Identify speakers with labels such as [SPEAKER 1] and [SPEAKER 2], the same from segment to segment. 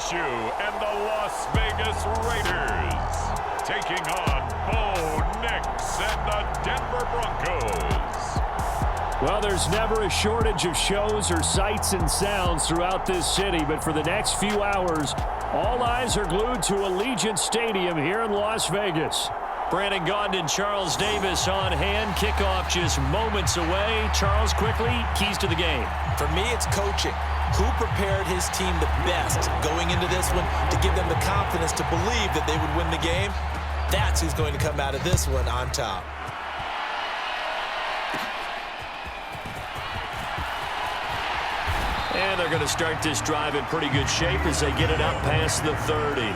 [SPEAKER 1] LSU and the Las Vegas Raiders taking on Bo Nix and the Denver Broncos.
[SPEAKER 2] Well, there's never a shortage of shows or sights and sounds throughout this city, but for the next few hours, all eyes are glued to Allegiant Stadium here in Las Vegas. Brandon Gaudin and Charles Davis on hand. Kickoff just moments away. Charles, quickly, keys to the game.
[SPEAKER 3] For me, it's coaching. Who prepared his team the best going into this one to give them the confidence to believe that they would win the game? That's who's going to come out of this one on top.
[SPEAKER 2] And they're going to start this drive in pretty good shape as they get it up past the 30.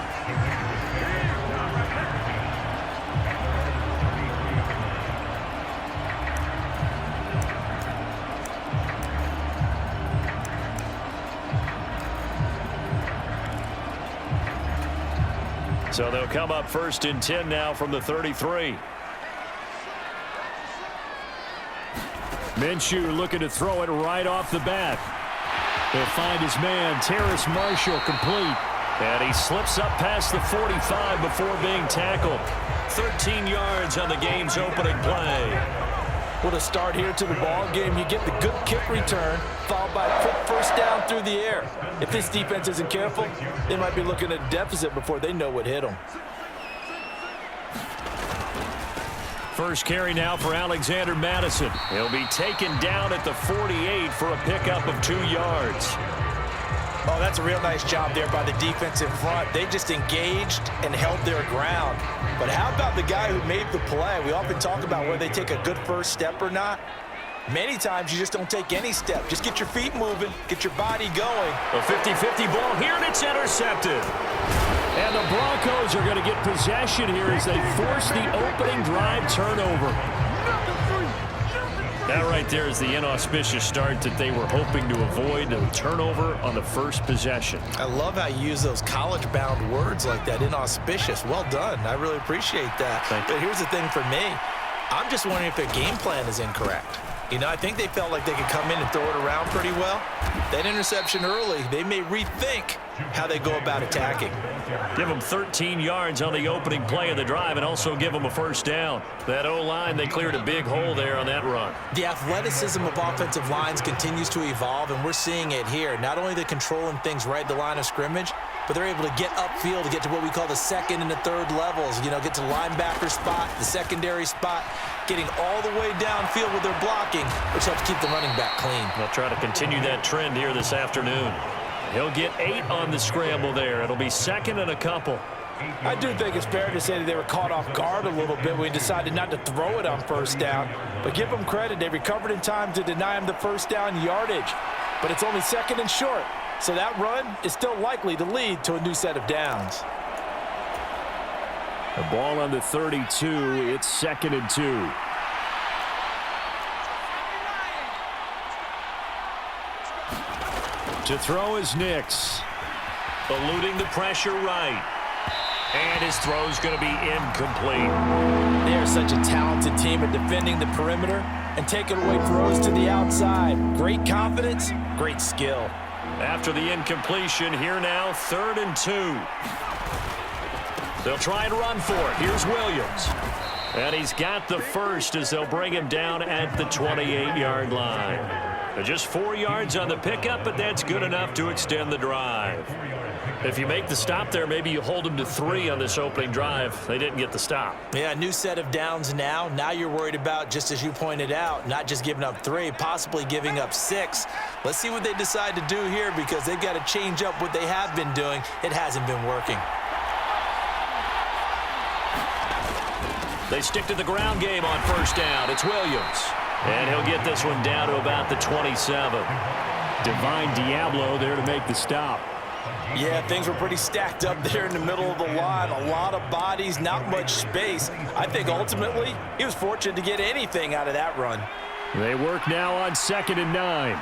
[SPEAKER 2] So they'll come up 1st and 10 now from the 33. Minshew looking to throw it right off the bat. He'll find his man, Terrace Marshall, complete. And he slips up past the 45 before being tackled. 13 yards on the game's opening play.
[SPEAKER 3] What a start here to the ball game. You get the good kick return, followed by a quick first down through the air. If this defense isn't careful, they might be looking at a deficit before they know what hit them.
[SPEAKER 2] First carry now for Alexander Madison. He'll be taken down at the 48 for a pickup of 2 yards.
[SPEAKER 3] Oh, that's a real nice job there by the defense in front. They just engaged and held their ground. But how about the guy who made the play? We often talk about whether they take a good first step or not. Many times you just don't take any step. Just get your feet moving, get your body going.
[SPEAKER 2] A 50-50 ball here, and it's intercepted. And the Broncos are going to get possession here as they force the opening drive turnover. That right there is the inauspicious start that they were hoping to avoid, a turnover on the first possession.
[SPEAKER 3] I love how you use those college-bound words like that, inauspicious. Well done. I really appreciate that. But here's the thing for me. I'm just wondering if their game plan is incorrect. You know, I think they felt like they could come in and throw it around pretty well. That interception early, they may rethink how they go about attacking.
[SPEAKER 2] Give them 13 yards on the opening play of the drive and also give them a first down. That O-line, they cleared a big hole there on that run.
[SPEAKER 3] The athleticism of offensive lines continues to evolve, and we're seeing it here. Not only the controlling things right at the line of scrimmage, but they're able to get upfield to get to what we call the second and the third levels. You know, get to the linebacker spot, the secondary spot, getting all the way downfield with their blocking, which helps keep the running back clean.
[SPEAKER 2] They'll try to continue that trend here this afternoon. He'll get 8 on the scramble there. It'll be 2nd and a couple.
[SPEAKER 3] I do think it's fair to say that they were caught off guard a little bit when we decided not to throw it on first down. But give them credit. They recovered in time to deny him the first down yardage. But it's only 2nd and short. So that run is still likely to lead to a new set of downs.
[SPEAKER 2] The ball on the 32. It's 2nd and 2. To throw is Nix. Eluding the pressure right. And his throw's going to be incomplete.
[SPEAKER 3] They are such a talented team at defending the perimeter and taking away throws to the outside. Great confidence, great skill.
[SPEAKER 2] After the incompletion, here now, 3rd and 2. They'll try and run for it. Here's Williams. And he's got the first as they'll bring him down at the 28-yard line. Just 4 yards on the pickup, but that's good enough to extend the drive. If you make the stop there, maybe you hold them to 3 on this opening drive. They didn't get the stop.
[SPEAKER 3] Yeah, new set of downs now. Now you're worried about, just as you pointed out, not just giving up 3, possibly giving up 6. Let's see what they decide to do here because they've got to change up what they have been doing. It hasn't been working.
[SPEAKER 2] They stick to the ground game on first down. It's Williams. And he'll get this one down to about the 27. Divine Diablo there to make the stop.
[SPEAKER 3] Yeah, things were pretty stacked up there in the middle of the line. A lot of bodies, not much space. I think ultimately he was fortunate to get anything out of that run.
[SPEAKER 2] They work now on 2nd and 9.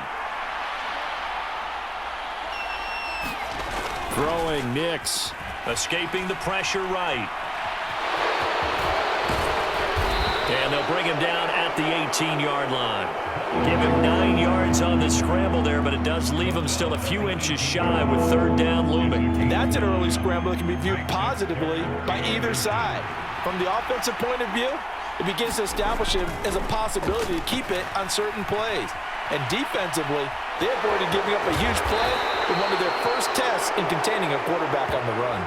[SPEAKER 2] Throwing Nix. Escaping the pressure right. And they'll bring him down at the 18-yard line. Give him 9 yards on the scramble there, but it does leave him still a few inches shy with 3rd down looming.
[SPEAKER 3] And that's That's an early scramble that can be viewed positively by either side. From the offensive point of view, it begins to establish it as a possibility to keep it on certain plays. And defensively, they avoided giving up a huge play in one of their first tests in containing a quarterback on the run.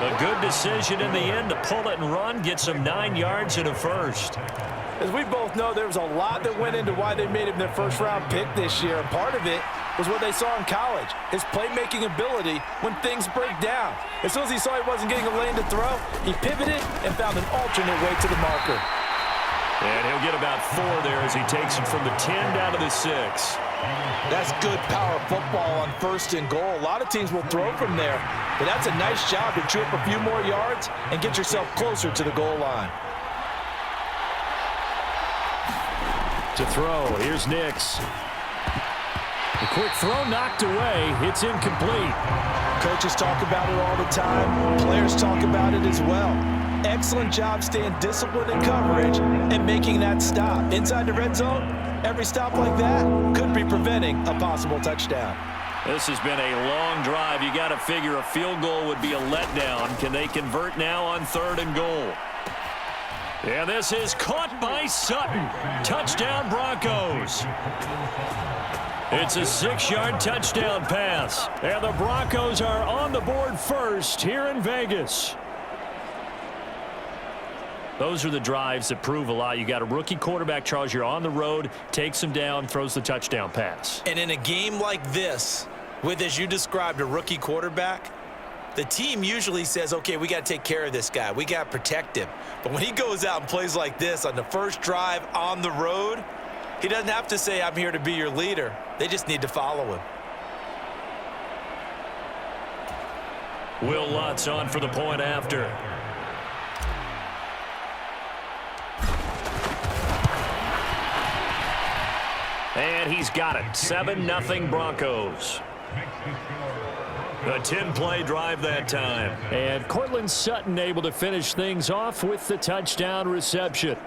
[SPEAKER 2] A good decision in the end to pull it and run, get some 9 yards and a first.
[SPEAKER 3] As we both know, there was a lot that went into why they made him their first-round pick this year. And part of it was what they saw in college, his playmaking ability when things break down. As soon as he saw he wasn't getting a lane to throw, he pivoted and found an alternate way to the marker.
[SPEAKER 2] And he'll get about 4 there as he takes it from the 10 down to the 6.
[SPEAKER 3] That's good power football on 1st and goal. A lot of teams will throw from there, but that's a nice job to chew up a few more yards and get yourself closer to the goal line.
[SPEAKER 2] To throw, here's Nix. The quick throw knocked away. It's incomplete.
[SPEAKER 3] Coaches talk about it all the time. Players talk about it as well. Excellent job staying disciplined in coverage and making that stop. Inside the red zone, every stop like that could be preventing a possible touchdown.
[SPEAKER 2] This has been a long drive. You got to figure a field goal would be a letdown. Can they convert now on 3rd and goal? And this is caught by Sutton. Touchdown, Broncos. It's a 6-yard touchdown pass. And the Broncos are on the board first here in Vegas. Those are the drives that prove a lot. You got a rookie quarterback, Charles. You're on the road, takes him down, throws the touchdown pass.
[SPEAKER 3] And in a game like this, with, as you described, a rookie quarterback, the team usually says, okay, we got to take care of this guy. We got to protect him. But when he goes out and plays like this on the first drive on the road, he doesn't have to say, I'm here to be your leader. They just need to follow him.
[SPEAKER 2] Will Lutz on for the point after. And he's got it. 7-0 Broncos. A 10-play drive that time. And Cortland Sutton able to finish things off with the touchdown reception.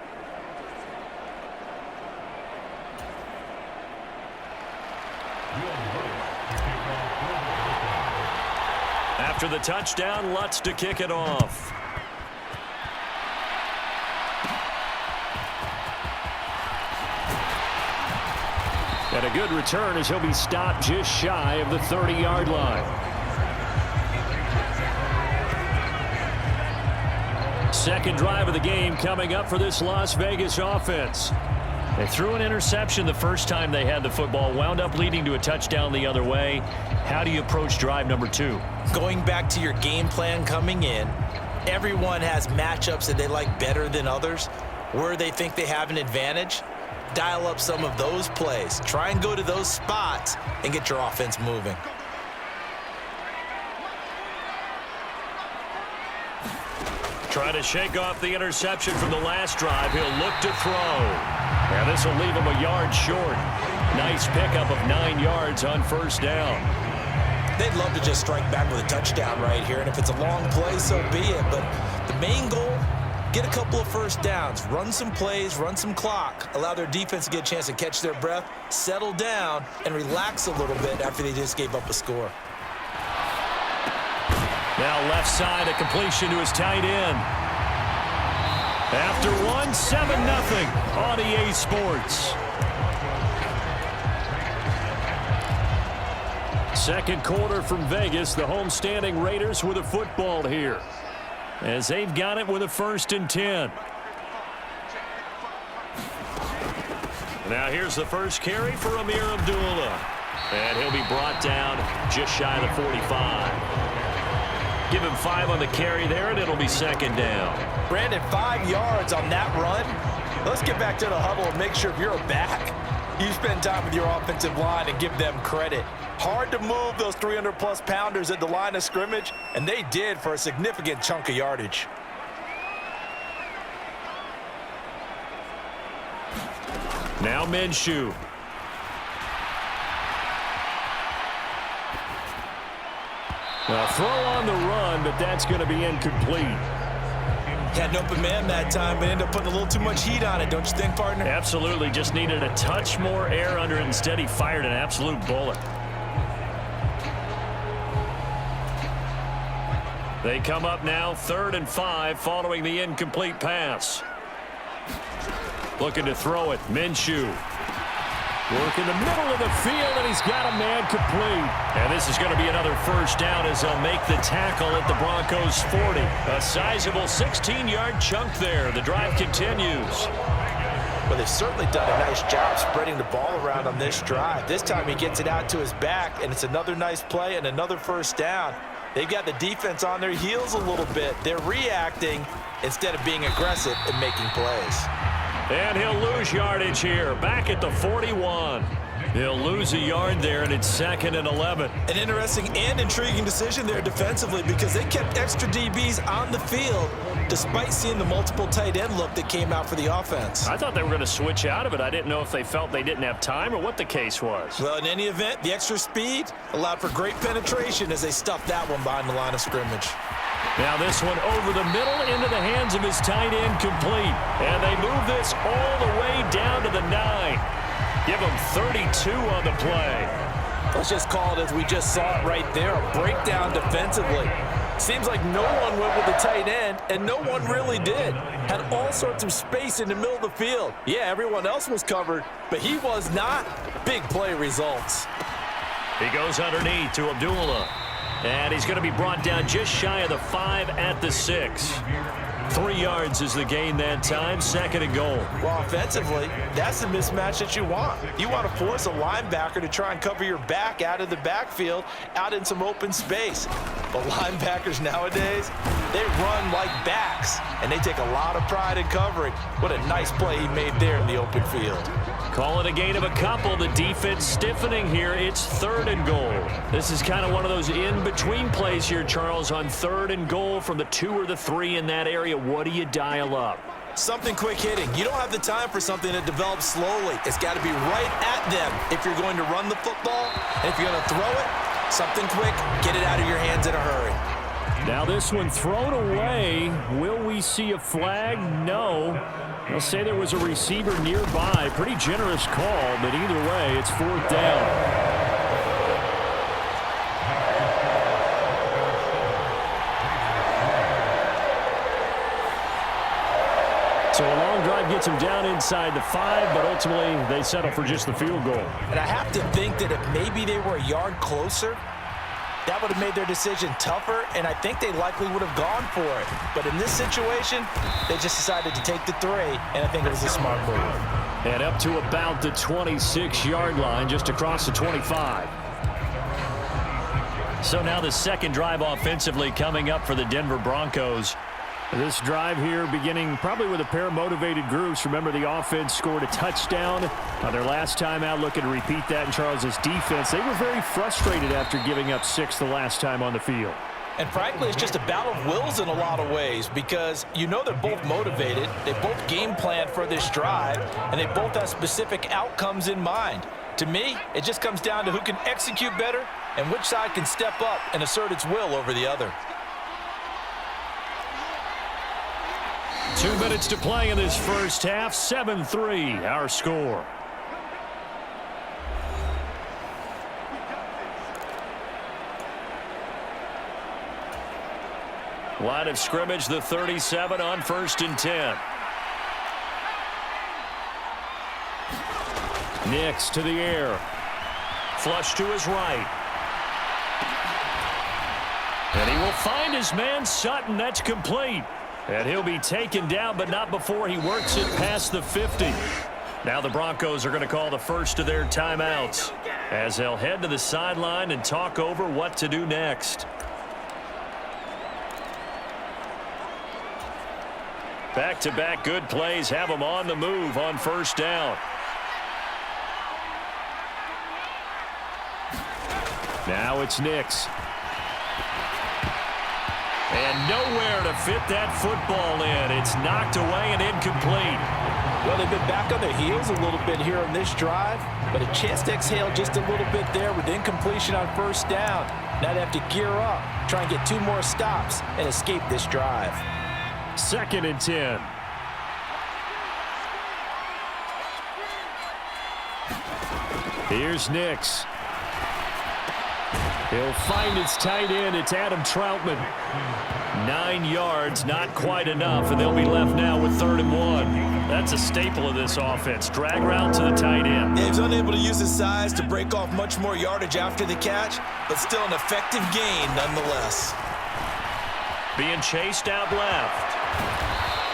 [SPEAKER 2] After the touchdown, Lutz to kick it off. And a good return as he'll be stopped just shy of the 30-yard line. Second drive of the game coming up for this Las Vegas offense. They threw an interception the first time they had the football, wound up leading to a touchdown the other way. How do you approach drive number 2?
[SPEAKER 3] Going back to your game plan coming in, everyone has matchups that they like better than others. Where they think they have an advantage, dial up some of those plays. Try and go to those spots and get your offense moving.
[SPEAKER 2] Trying to shake off the interception from the last drive. He'll look to throw. And this will leave him a yard short. Nice pickup of 9 yards on first down.
[SPEAKER 3] They'd love to just strike back with a touchdown right here. And if it's a long play, so be it. But the main goal, get a couple of first downs, run some plays, run some clock, allow their defense to get a chance to catch their breath, settle down, and relax a little bit after they just gave up a score.
[SPEAKER 2] Now left side, a completion to his tight end. After one, 7-0 on EA Sports. Second quarter from Vegas, the homestanding Raiders with a football here, as they've got it with a 1st and 10. Now here's the first carry for Amir Abdullah. And he'll be brought down just shy of the 45. Give him 5 on the carry there, and it'll be 2nd down.
[SPEAKER 3] Brandon, 5 yards on that run. Let's get back to the huddle and make sure if you're a back, you spend time with your offensive line and give them credit. Hard to move those 300-plus pounders at the line of scrimmage, and they did for a significant chunk of yardage.
[SPEAKER 2] Now Minshew. A throw on the run, but that's going to be incomplete.
[SPEAKER 3] Had an open man that time, but ended up putting a little too much heat on it, don't you think, partner?
[SPEAKER 2] Absolutely. Just needed a touch more air under it. Instead, he fired an absolute bullet. They come up now 3rd and 5 following the incomplete pass. Looking to throw it. Minshew. Work in the middle of the field, and he's got a man complete. And this is going to be another first down as they'll make the tackle at the Broncos' 40. A sizable 16-yard chunk there. The drive continues.
[SPEAKER 3] Well, they've certainly done a nice job spreading the ball around on this drive. This time he gets it out to his back, and it's another nice play and another first down. They've got the defense on their heels a little bit. They're reacting instead of being aggressive and making plays.
[SPEAKER 2] And he'll lose yardage here, back at the 41. He'll lose a yard there, and it's 2nd and 11.
[SPEAKER 3] An interesting and intriguing decision there defensively because they kept extra DBs on the field despite seeing the multiple tight end look that came out for the offense.
[SPEAKER 2] I thought they were going to switch out of it. I didn't know if they felt they didn't have time or what the case was.
[SPEAKER 3] Well, in any event, the extra speed allowed for great penetration as they stuffed that one behind the line of scrimmage.
[SPEAKER 2] Now this one over the middle into the hands of his tight end complete. And they move this all the way down to the 9. Give him 32 on the play.
[SPEAKER 3] Let's just call it as we just saw it right there, a breakdown defensively. Seems like no one went with the tight end, and no one really did. Had all sorts of space in the middle of the field. Yeah, everyone else was covered, but he was not. Big play results.
[SPEAKER 2] He goes underneath to Abdullah. And he's going to be brought down just shy of the 5 at the 6. 3 yards is the gain that time, 2nd and goal. Well, offensively, that's the mismatch that you want. You want to force a linebacker to try and cover your back out of the backfield, out in some open space. But linebackers nowadays, they run like backs, and they take a lot of pride in covering. What a nice play he made there in the open field. Call it a gain of a couple. The defense stiffening here. It's 3rd and goal. This is kind of one of those in-between plays here, Charles, on 3rd and goal from the 2 or the 3 in that area. What do you dial up?
[SPEAKER 3] Something quick hitting. You don't have the time for something that develops slowly. It's got to be right at them if you're going to run the football. And if you're going to throw it, something quick, get it out of your hands in a hurry.
[SPEAKER 2] Now this one thrown away. Will we see a flag? No. They'll say there was a receiver nearby. Pretty generous call, but either way, it's 4th down. So a long drive gets them down inside the 5, but ultimately they settle for just the field goal.
[SPEAKER 3] And I have to think that if maybe they were a yard closer, that would have made their decision tougher, and I think they likely would have gone for it. But in this situation, they just decided to take the 3, and I think it was a smart move.
[SPEAKER 2] And up to about the 26-yard line, just across the 25. So now the 2nd drive offensively coming up for the Denver Broncos. This drive here beginning probably with a pair of motivated groups. Remember, the offense scored a touchdown on their last time out. Looking to repeat that in Charles's defense. They were very frustrated after giving up 6 the last time on the field.
[SPEAKER 3] And frankly, it's just a battle of wills in a lot of ways because you know they're both motivated. They both game planned for this drive, and they both have specific outcomes in mind. To me, it just comes down to who can execute better and which side can step up and assert its will over the other.
[SPEAKER 2] 2 minutes to play in this first half. 7-3, our score. Line of scrimmage, the 37 on 1st and 10. Nix to the air. Flush to his right. And he will find his man Sutton. That's complete. And he'll be taken down, but not before he works it past the 50. Now the Broncos are going to call the first of their timeouts as they'll head to the sideline and talk over what to do next. Back-to-back good plays have them on the move on 1st down. Now it's Nix. And nowhere to fit that football in. It's knocked away and incomplete.
[SPEAKER 3] Well, they've been back on their heels a little bit here on this drive, but a chance to exhale just a little bit there with incompletion on 1st down. Now they have to gear up, try and get 2 more stops, and escape this drive.
[SPEAKER 2] 2nd and 10. Here's Nix. He'll find his tight end. It's Adam Troutman. 9 yards, not quite enough, and they'll be left now with 3rd and 1. That's a staple of this offense. Drag route to the tight end.
[SPEAKER 3] Yeah, he was unable to use his size to break off much more yardage after the catch, but still an effective gain nonetheless.
[SPEAKER 2] Being chased out left.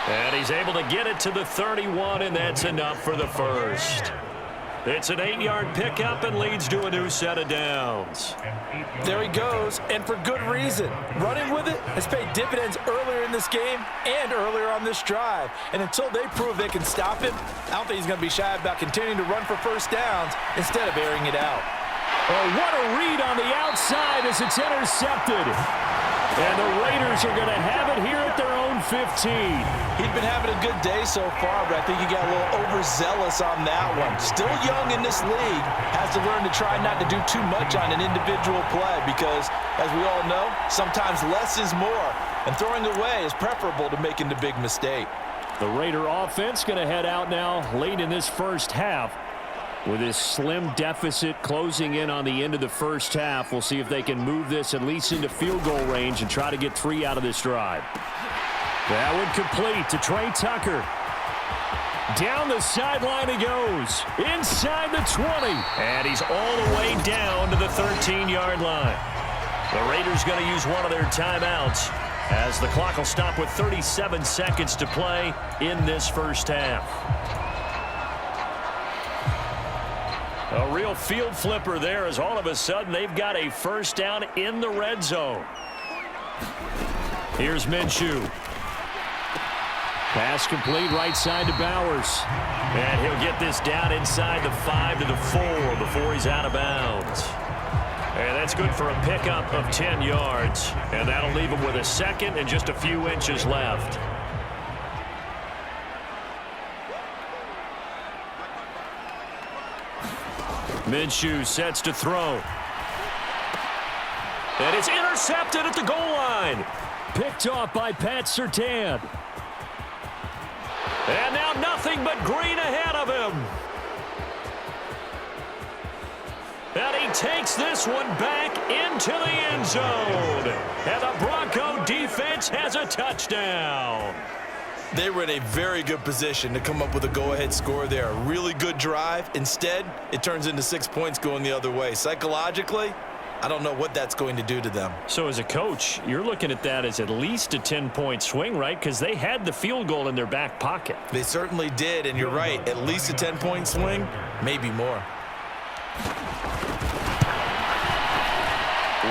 [SPEAKER 2] And he's able to get it to the 31, and that's enough for the first. It's an 8-yard pickup and leads to a new set of downs.
[SPEAKER 3] There he goes, and for good reason. Running with it has paid dividends earlier in this game and earlier on this drive. And until they prove they can stop him, I don't think he's going to be shy about continuing to run for first downs instead of airing it out.
[SPEAKER 2] Oh, what a read on the outside as it's intercepted. And the Raiders are going to have it here at their own 15.
[SPEAKER 3] He'd been having a good day so far, but I think he got a little overzealous on that one. Still young in this league, has to learn to try not to do too much on an individual play because, as we all know, sometimes less is more, and throwing away is preferable to making the big mistake.
[SPEAKER 2] The Raider offense going to head out now late in this first half. With this slim deficit closing in on the end of the first half, we'll see if they can move this at least into field goal range and try to get 3 out of this drive. That one complete to Trey Tucker. Down the sideline he goes. Inside the 20. And he's all the way down to the 13-yard line. The Raiders going to use one of their timeouts as the clock will stop with 37 seconds to play in this first half. A real field flipper there as all of a sudden they've got a first down in the red zone. Here's Minshew. Pass complete right side to Bowers. And he'll get this down inside the 5 to the 4 before he's out of bounds. And that's good for a pickup of 10 yards. And that'll leave him with a second and just a few inches left. Minshew sets to throw. And it's intercepted at the goal line. Picked off by Pat Surtain. And now nothing but green ahead of him. And he takes this one back into the end zone. And the Bronco defense has a touchdown.
[SPEAKER 3] They were in a very good position to come up with a go-ahead score there. A really good drive. Instead, it turns into 6 points going the other way. Psychologically, I don't know what that's going to do to them.
[SPEAKER 2] So as a coach, you're looking at that as at least a 10-point swing, right? Because they had the field goal in their back pocket.
[SPEAKER 3] They certainly did, and you're right. At least a 10-point swing, maybe more.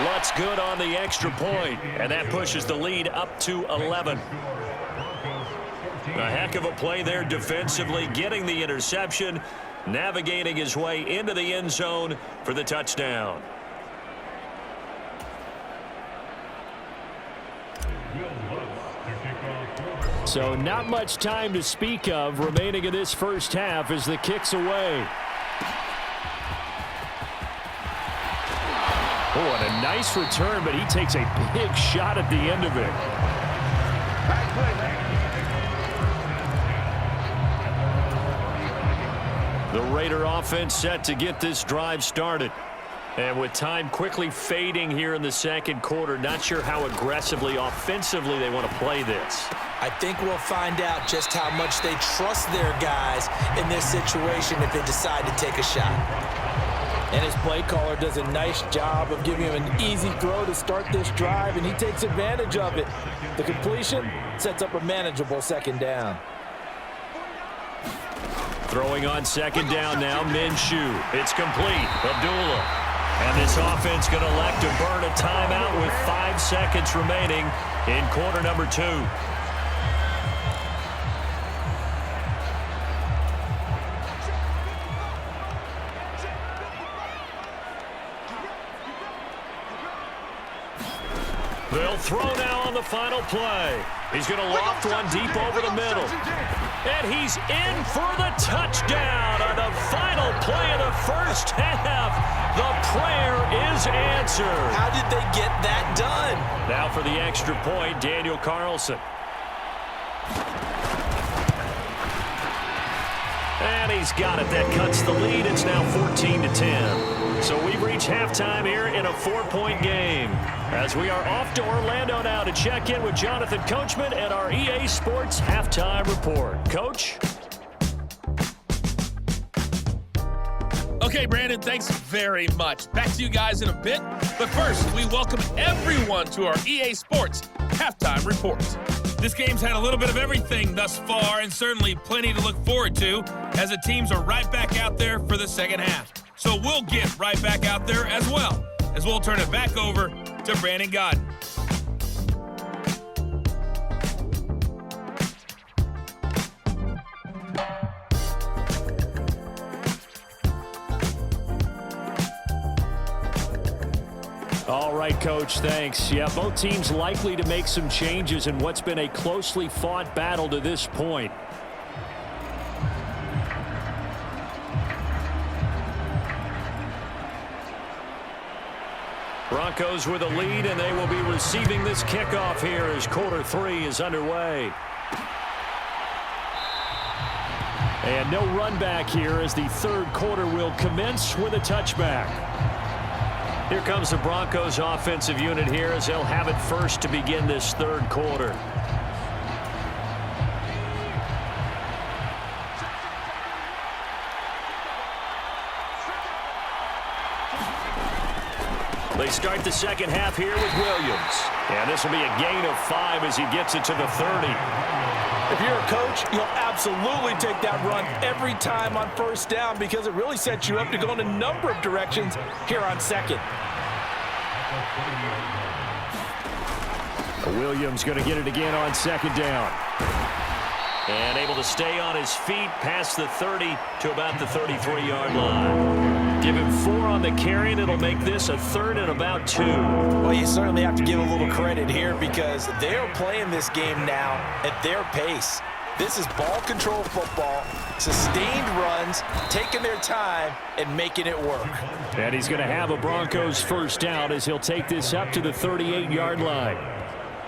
[SPEAKER 2] Lutt's good on the extra point, and that pushes the lead up to 11. A heck of a play there defensively, getting the interception, navigating his way into the end zone for the touchdown. So not much time to speak of remaining in this first half as the kick's away. Oh, and a nice return, but he takes a big shot at the end of it. The Raider offense set to get this drive started. And with time quickly fading here in the second quarter, not sure how aggressively, offensively they want to play this.
[SPEAKER 3] I think we'll find out just how much they trust their guys in this situation if they decide to take a shot. And his play caller does a nice job of giving him an easy throw to start this drive, and he takes advantage of it. The completion sets up a manageable second down.
[SPEAKER 2] Throwing on second down now, Minshew. It's complete. Abdullah. And this offense going to elect to burn a timeout with 5 seconds remaining in quarter number 2. They'll throw now on the final play. He's going to loft one deep over the middle. And he's in for the touchdown on the final play of the first half. The prayer is answered.
[SPEAKER 3] How did they get that done?
[SPEAKER 2] Now for the extra point, Daniel Carlson. And he's got it. That cuts the lead. It's now 14-10. So we've reached halftime here in a 4-point game. As we are off to Orlando now to check in with Jonathan Coachman and our EA Sports Halftime Report. Coach?
[SPEAKER 4] Okay, Brandon, thanks very much. Back to you guys in a bit. But first, we welcome everyone to our EA Sports Halftime Report. This game's had a little bit of everything thus far, and certainly plenty to look forward to, as the teams are right back out there for the second half. So we'll get right back out there as well, as we'll turn it back over to Brandon Godden.
[SPEAKER 2] All right, Coach, thanks. Yeah, both teams likely to make some changes in what's been a closely fought battle to this point. Broncos with a lead, and they will be receiving this kickoff here as quarter 3 is underway. And no run back here as the third quarter will commence with a touchback. Here comes the Broncos offensive unit here as they'll have it first to begin this third quarter. They start the second half here with Williams. And this will be a gain of 5 as he gets it to the 30.
[SPEAKER 3] If you're a coach, you'll absolutely take that run every time on first down because it really sets you up to go in a number of directions here on second.
[SPEAKER 2] Williams going to get it again on second down. And able to stay on his feet past the 30 to about the 33-yard line. Give him 4 on the carry, and it'll make this a third and about 2.
[SPEAKER 3] Well, you certainly have to give a little credit here because they're playing this game now at their pace. This is ball control football, sustained runs, taking their time, and making it work.
[SPEAKER 2] And he's going to have a Broncos first down as he'll take this up to the 38-yard line.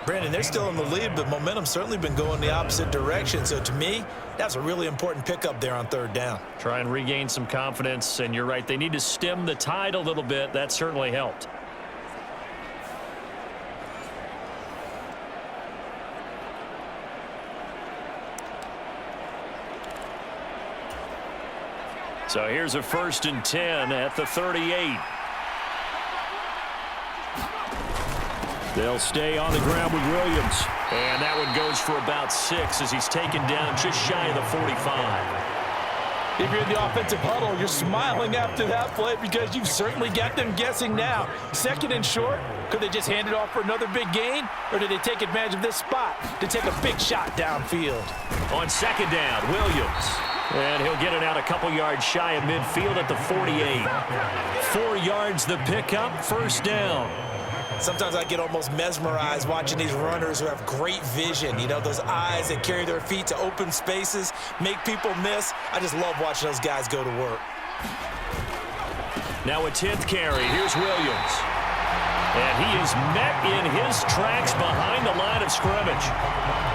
[SPEAKER 3] Brandon, they're still in the lead, but momentum's certainly been going the opposite direction. So to me, that's a really important pickup there on third down.
[SPEAKER 2] Try and regain some confidence, and you're right. They need to stem the tide a little bit. That certainly helped. So here's a 1st and 10 at the 38. They'll stay on the ground with Williams. And that one goes for about 6 as he's taken down just shy of the 45.
[SPEAKER 3] If you're in the offensive huddle, you're smiling after that play because you've certainly got them guessing now. Second and short, could they just hand it off for another big gain? Or did they take advantage of this spot to take a big shot downfield?
[SPEAKER 2] On second down, Williams. And he'll get it out a couple yards shy of midfield at the 48. 4 yards the pickup, first down.
[SPEAKER 3] Sometimes I get almost mesmerized watching these runners who have great vision. You know, those eyes that carry their feet to open spaces, make people miss. I just love watching those guys go to work.
[SPEAKER 2] Now a 10th carry. Here's Williams. And he is met in his tracks behind the line of scrimmage.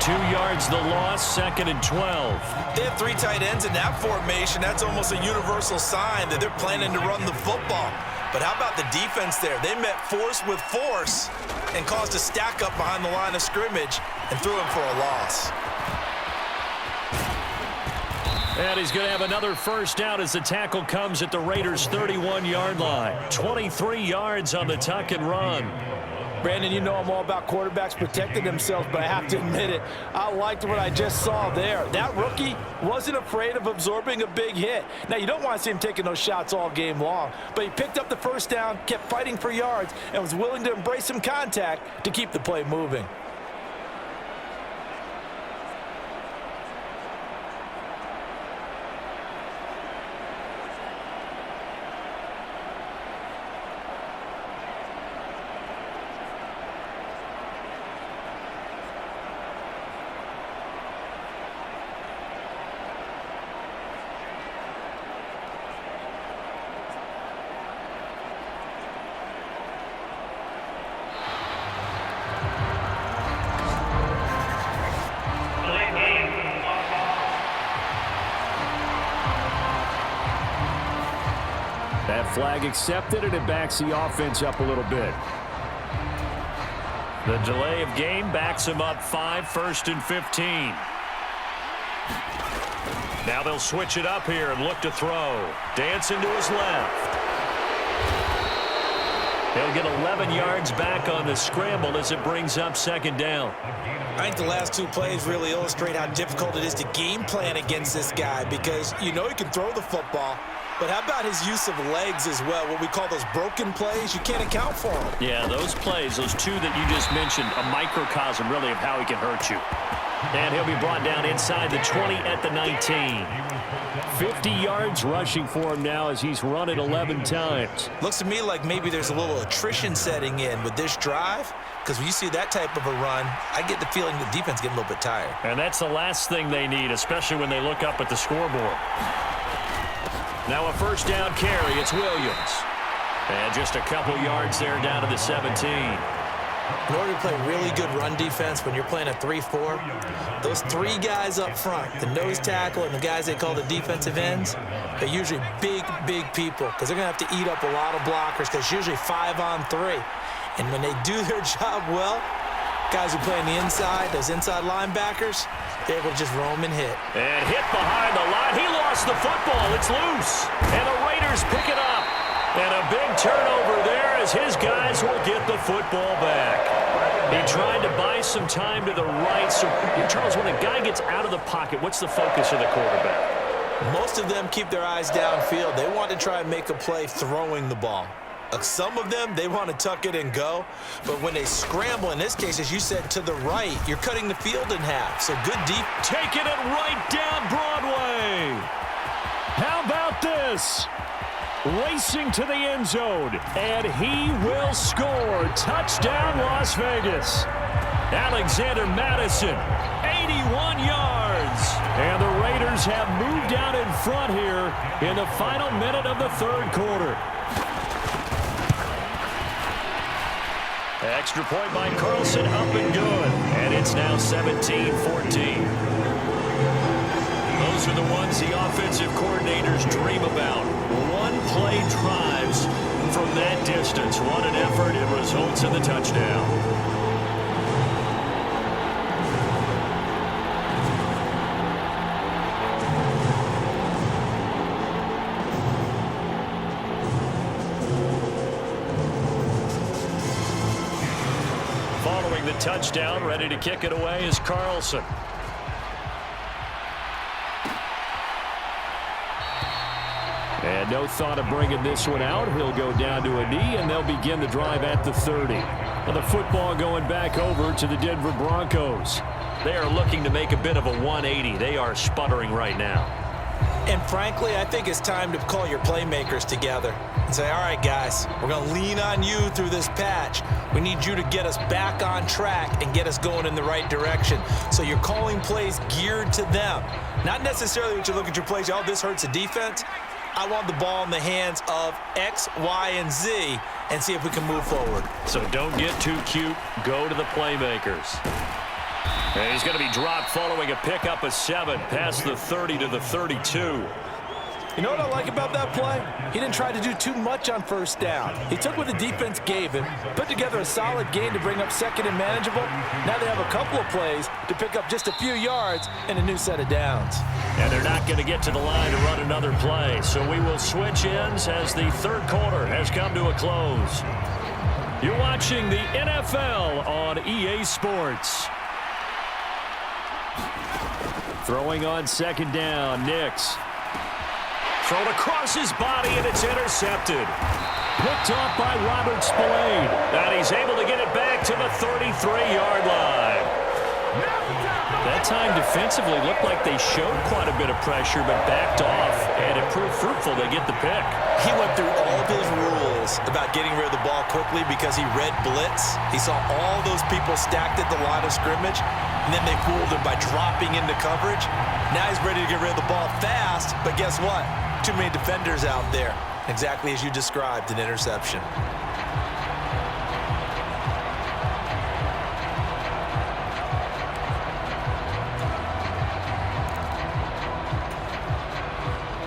[SPEAKER 2] 2 yards the loss, 2nd and 12.
[SPEAKER 3] They have 3 tight ends in that formation. That's almost a universal sign that they're planning to run the football. But how about the defense there? They met force with force and caused a stack up behind the line of scrimmage and threw him for a loss.
[SPEAKER 2] And he's going to have another first down as the tackle comes at the Raiders' 31-yard line. 23 yards on the tuck and run.
[SPEAKER 3] Brandon, you know I'm all about quarterbacks protecting themselves, but I have to admit it. I liked what I just saw there. That rookie wasn't afraid of absorbing a big hit. Now, you don't want to see him taking those shots all game long, but he picked up the first down, kept fighting for yards, and was willing to embrace some contact to keep the play moving.
[SPEAKER 2] Flag accepted, and it backs the offense up a little bit. The delay of game backs him up 5, 1st and 15. Now they'll switch it up here and look to throw. Dancing to his left. He'll get 11 yards back on the scramble as it brings up 2nd down.
[SPEAKER 3] I think the last 2 plays really illustrate how difficult it is to game plan against this guy, because you know he can throw the football, but how about his use of legs as well, what we call those broken plays? You can't account for them.
[SPEAKER 2] Yeah, those plays, those 2 that you just mentioned, a microcosm really of how he can hurt you. And he'll be brought down inside the 20 at the 19. 50 yards rushing for him now as he's run it 11 times.
[SPEAKER 3] Looks to me like maybe there's a little attrition setting in with this drive, because when you see that type of a run, I get the feeling the defense getting a little bit tired.
[SPEAKER 2] And that's the last thing they need, especially when they look up at the scoreboard. Now a 1st down carry. It's Williams. And just a couple yards there down to the 17.
[SPEAKER 3] In order to play really good run defense when you're playing a 3-4, those 3 guys up front, the nose tackle and the guys they call the defensive ends, they're usually big, big people, because they're going to have to eat up a lot of blockers, because it's usually 5-on-3. And when they do their job well, guys who play on the inside, those inside linebackers, they're able to just roam and hit.
[SPEAKER 2] And hit behind the line. He lost the football. It's loose. And the Raiders pick it up. And a big turnover there as his guys will get the football back. He tried to buy some time to the right. So, Charles, when a guy gets out of the pocket, what's the focus of the quarterback?
[SPEAKER 3] Most of them keep their eyes downfield. They want to try and make a play throwing the ball. Some of them, they want to tuck it and go. But when they scramble, in this case, as you said, to the right, you're cutting the field in half. So good deep.
[SPEAKER 2] Taking it right down Broadway. How about this? Racing to the end zone, and he will score. Touchdown, Las Vegas. Alexander Madison, 81 yards. And the Raiders have moved out in front here in the final minute of the 3rd quarter. Extra point by Carlson, up and good. And it's now 17-14. Those are the ones the offensive coordinators dream about. One-play drives from that distance. What an effort. It results in the touchdown. Following the touchdown, ready to kick it away is Carlson. And no thought of bringing this one out. He'll go down to a knee, and they'll begin the drive at the 30. Well, the football going back over to the Denver Broncos. They are looking to make a bit of a 180. They are sputtering right now.
[SPEAKER 3] And frankly, I think it's time to call your playmakers together and say, all right, guys, we're going to lean on you through this patch. We need you to get us back on track and get us going in the right direction. So you're calling plays geared to them. Not necessarily that you look at your plays, oh, this hurts the defense. I want the ball in the hands of X, Y, and Z and see if we can move forward.
[SPEAKER 2] So don't get too cute. Go to the playmakers. And he's going to be dropped following a pickup of 7 past the 30 to the 32.
[SPEAKER 3] You know what I like about that play? He didn't try to do too much on 1st down. He took what the defense gave him, put together a solid game to bring up 2nd and manageable. Now they have a couple of plays to pick up just a few yards and a new set of downs.
[SPEAKER 2] And they're not going to get to the line to run another play. So we will switch ends as the 3rd quarter has come to a close. You're watching the NFL on EA Sports. Throwing on 2nd down, Nix. Thrown across his body, and it's intercepted. Picked off by Robert Spillane. And he's able to get it back to the 33-yard line. That time defensively looked like they showed quite a bit of pressure, but backed off, and it proved fruitful. They get the pick.
[SPEAKER 3] He went through all of his rules about getting rid of the ball quickly because he read blitz. He saw all those people stacked at the line of scrimmage, and then they fooled him by dropping into coverage. Now he's ready to get rid of the ball fast, but guess what? Too many defenders out there. Exactly as you described, an interception.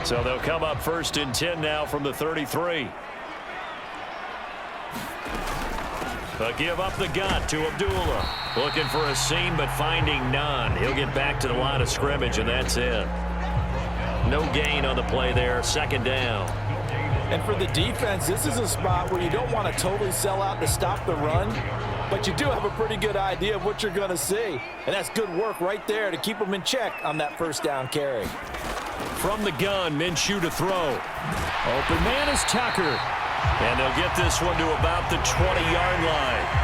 [SPEAKER 2] So they'll come up 1st and 10 now from the 33. A give up the gut to Abdullah. Looking for a seam, but finding none. He'll get back to the line of scrimmage, and that's it. No gain on the play there. 2nd down.
[SPEAKER 3] And for the defense, this is a spot where you don't want to totally sell out to stop the run, but you do have a pretty good idea of what you're going to see. And that's good work right there to keep them in check on that 1st down carry.
[SPEAKER 2] From the gun, Minshew to throw. Open man is Tucker. And they'll get this one to about the 20-yard line.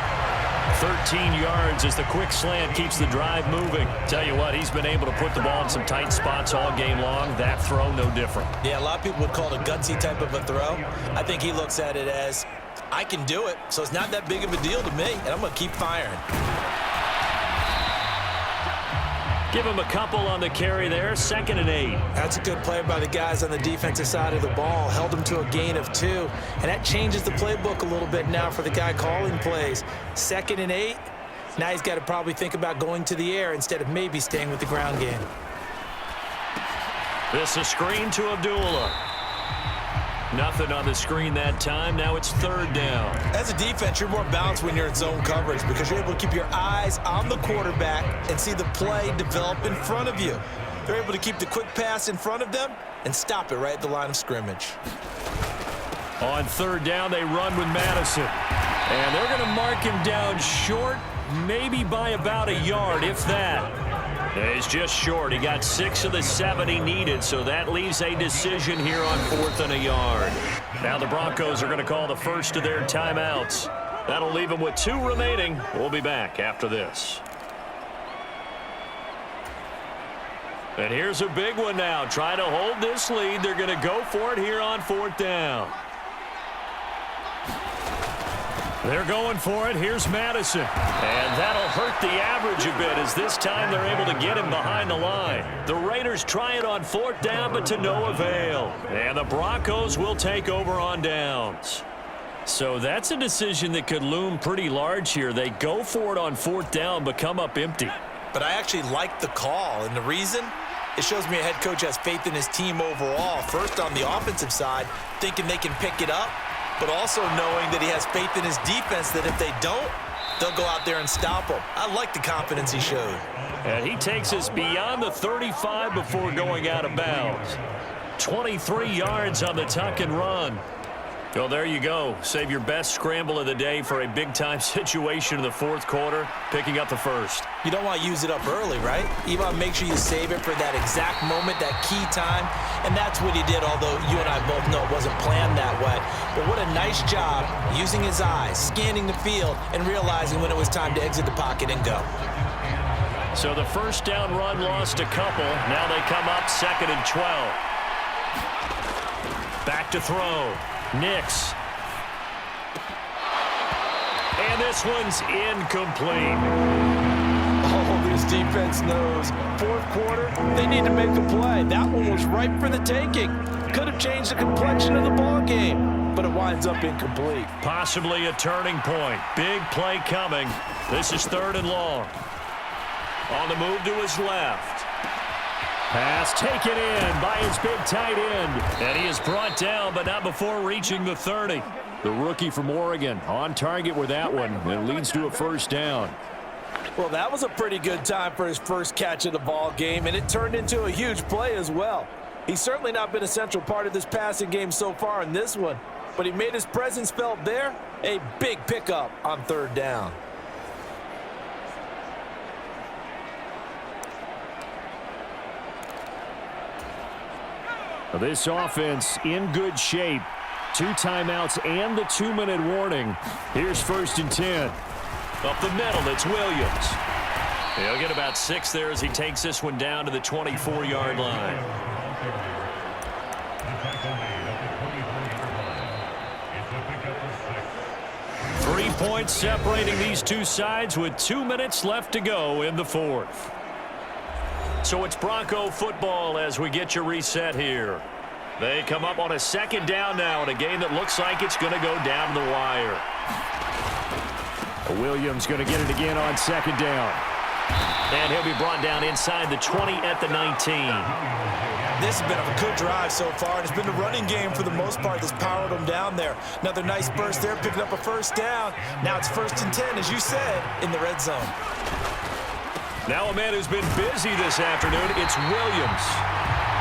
[SPEAKER 2] 13 yards as the quick slant keeps the drive moving. Tell you what, he's been able to put the ball in some tight spots all game long. That throw, no different.
[SPEAKER 3] Yeah, a lot of people would call it a gutsy type of a throw. I think he looks at it as, I can do it, so it's not that big of a deal to me, and I'm going to keep firing.
[SPEAKER 2] Give him a couple on the carry there. 2nd and 8.
[SPEAKER 3] That's a good play by the guys on the defensive side of the ball. Held them to a gain of 2. And that changes the playbook a little bit now for the guy calling plays. 2nd and 8. Now he's got to probably think about going to the air instead of maybe staying with the ground game.
[SPEAKER 2] This a screen to Abdullah. Nothing on the screen that time. Now it's 3rd down.
[SPEAKER 3] As a defense, you're more balanced when you're in zone coverage because you're able to keep your eyes on the quarterback and see the play develop in front of you. They're able to keep the quick pass in front of them and stop it right at the line of scrimmage.
[SPEAKER 2] On 3rd down, they run with Madison. And they're going to mark him down short, maybe by about a yard, if that. He's just short. He got 6 of the 7 he needed, so that leaves a decision here on 4th and a yard. Now the Broncos are going to call the first of their timeouts. That'll leave them with 2 remaining. We'll be back after this. And here's a big one now. Trying to hold this lead. They're going to go for it here on 4th down. They're going for it. Here's Madison. And that'll hurt the average a bit as this time they're able to get him behind the line. The Raiders try it on 4th down, but to no avail. And the Broncos will take over on downs. So that's a decision that could loom pretty large here. They go for it on 4th down, but come up empty.
[SPEAKER 3] But I actually like the call, and the reason? It shows me a head coach has faith in his team overall. First on the offensive side, thinking they can pick it up, but also knowing that he has faith in his defense that if they don't, they'll go out there and stop them. I like the confidence he showed.
[SPEAKER 2] And he takes us beyond the 35 before going out of bounds. 23 yards on the tuck and run. Well, there you go. Save your best scramble of the day for a big-time situation in the 4th quarter, picking up the 1st.
[SPEAKER 3] You don't want to use it up early, right? You want to make sure you save it for that exact moment, that key time, and that's what he did, although you and I both know it wasn't planned that way. But what a nice job using his eyes, scanning the field, and realizing when it was time to exit the pocket and go.
[SPEAKER 2] So the 1st down run lost a couple. Now they come up 2nd and 12. Back to throw. Nix. And this one's incomplete.
[SPEAKER 3] Oh, this defense knows. 4th quarter, they need to make a play. That one was ripe for the taking. Could have changed the complexion of the ball game, but it winds up incomplete.
[SPEAKER 2] Possibly a turning point. Big play coming. This is 3rd and long. On the move to his left. Pass taken in by his big tight end. And he is brought down, but not before reaching the 30. The rookie from Oregon on target with that one. It leads to a 1st down.
[SPEAKER 3] Well, that was a pretty good time for his first catch of the ball game, and it turned into a huge play as well. He's certainly not been a central part of this passing game so far in this one, but he made his presence felt there. A big pickup on 3rd down.
[SPEAKER 2] This offense in good shape. 2 timeouts and the 2-minute warning. Here's 1st and 10. Up the middle, it's Williams. He'll get about 6 there as he takes this one down to the 24-yard line. Three points separating these two sides with 2 minutes left to go in the 4th. So it's Bronco football as we get you reset here. They come up on a 2nd down now in a game that looks like it's going to go down the wire. Williams going to get it again on 2nd down. And he'll be brought down inside the 20 at the 19.
[SPEAKER 3] This has been a good drive so far, and it's been the running game for the most part that's powered them down there. Another nice burst there, picking up a first down. Now it's 1st and 10, as you said, in the red zone.
[SPEAKER 2] Now a man who's been busy this afternoon, it's Williams.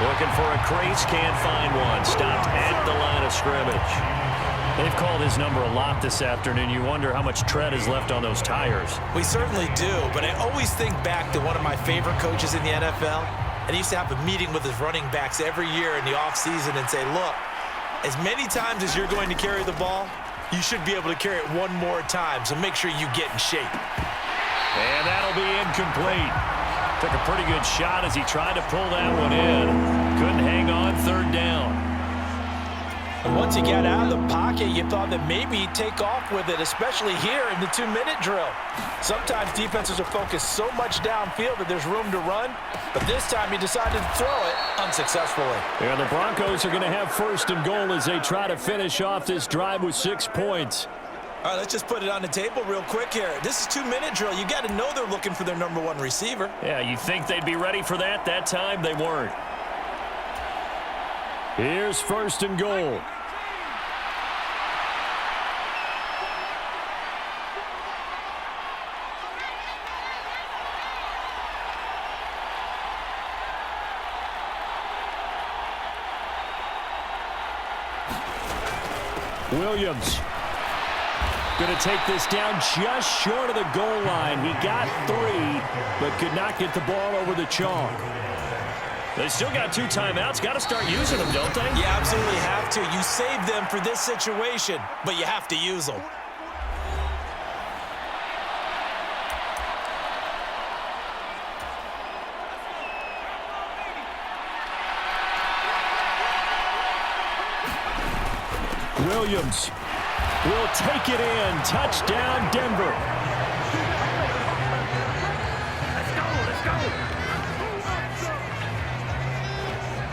[SPEAKER 2] Looking for a crease, can't find one. Stopped at the line of scrimmage. They've called his number a lot this afternoon. You wonder how much tread is left on those tires. We certainly do, but I always think back to one of my favorite coaches in the NFL. And he used to have a meeting with his running backs every year in the offseason and say, look, as many times as you're going to carry the ball, you should be able to carry it one more time, so make sure you get in shape. And that'll be incomplete. Took a pretty good shot as he tried to pull that one in. Couldn't hang on, 3rd down.
[SPEAKER 3] And once he got out of the pocket, you thought that maybe he'd take off with it, especially here in the 2-minute drill. Sometimes defenses are focused so much downfield that there's room to run, but this time he decided to throw it unsuccessfully.
[SPEAKER 2] And the Broncos are going to have 1st and goal as they try to finish off this drive with 6 points.
[SPEAKER 3] All right, let's just put it on the table real quick here. This is 2-minute drill. You got to know they're looking for their number 1 receiver.
[SPEAKER 2] Yeah, you think they'd be ready for that? That time they weren't. Here's 1st and goal. Williams going to take this down just short of the goal line. He got 3, but could not get the ball over the chalk. They still got 2 timeouts. Got to start using them, don't they?
[SPEAKER 3] You absolutely have to. You save them for this situation, but you have to use them.
[SPEAKER 2] Williams will take it in. Touchdown, Denver.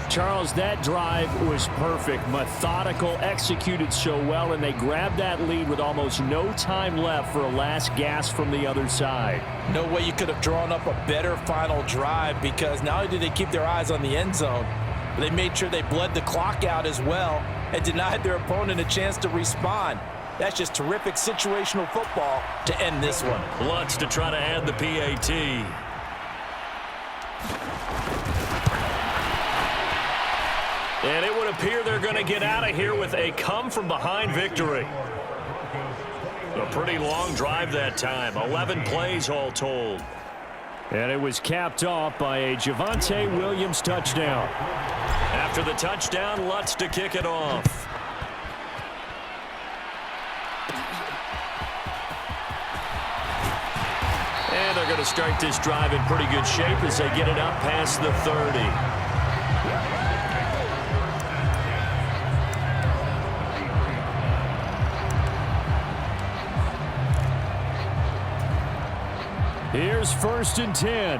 [SPEAKER 2] Charles, that drive was perfect. Methodical, executed so well, and they grabbed that lead with almost no time left for a last gasp from the other side.
[SPEAKER 3] No way you could have drawn up a better final drive, because not only did they keep their eyes on the end zone, but they made sure they bled the clock out as well and denied their opponent a chance to respond. That's just terrific situational football to end this one.
[SPEAKER 2] Lutz to try to add the PAT. And it would appear they're going to get out of here with a come-from-behind victory. A pretty long drive that time. 11 plays all told. And it was capped off by a Javonte Williams touchdown. After the touchdown, Lutz to kick it off. And they're going to start this drive in pretty good shape as they get it up past the 30. Here's 1st and 10.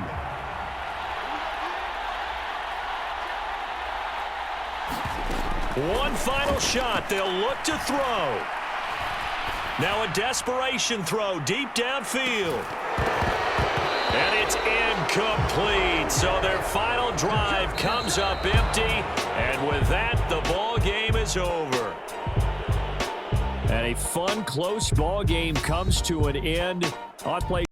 [SPEAKER 2] One final shot. They'll look to throw. Now a desperation throw deep downfield. And it's incomplete. So their final drive comes up empty. And with that, the ball game is over. And a fun, close ball game comes to an end on play.